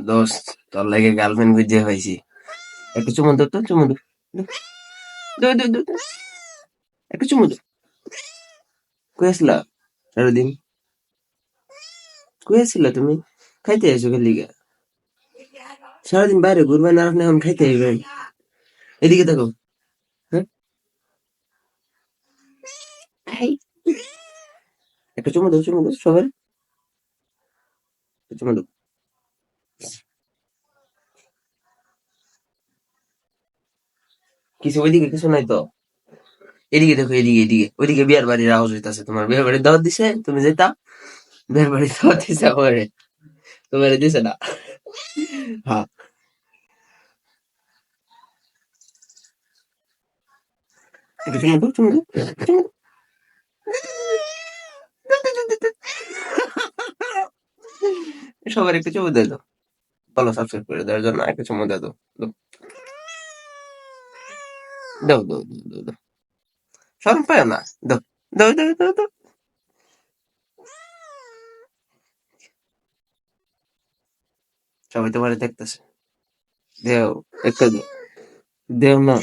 দোস্ত, তোর লাগে গার্লফ্রেন্ড খুঁজে পাইছি। একটু চুমু দো তো, চুমু দো। দো, দো, দো, দো, দো। একটু চুমু দো। কই আসলা সারাদিন? কই আসলা তুমি? খাইতে আইছো খালি গা? সারাদিন বাইরে ঘুরবেন আর আপনি এখন খাইতে আইবেন? এদিকে দেখো। হ্যাঁ? এই, একটা চুমু দাও সবাই। চুমু দাও। কিছু ওইদিকে কিছু নাই তো। এদিকে দেখো, এদিকে ওইদিকে বিয়ার বাড়ির আওয়াজ হইতাছে। তোমার বিয়ার বাড়ির দাওয়াত দিছে, তুমি যেতা? বিয়ার বাড়ির দাওয়াত দিছে আমারে, তোমারে দিছে না? হ্যাঁ। একটু চুমু দাও, চুমু দাও। সবার একটু চুমু দিয়ে দাও। ফলো সাবস্ক্রাইব করে দেওয়ার জন্য একটা চুমু দিয়ে দাও। দাও, দাও। শরম পায় না? দাও, দাও। সবাই তোমারে দেখতেছে। দেও, একটা দেও। দেও না।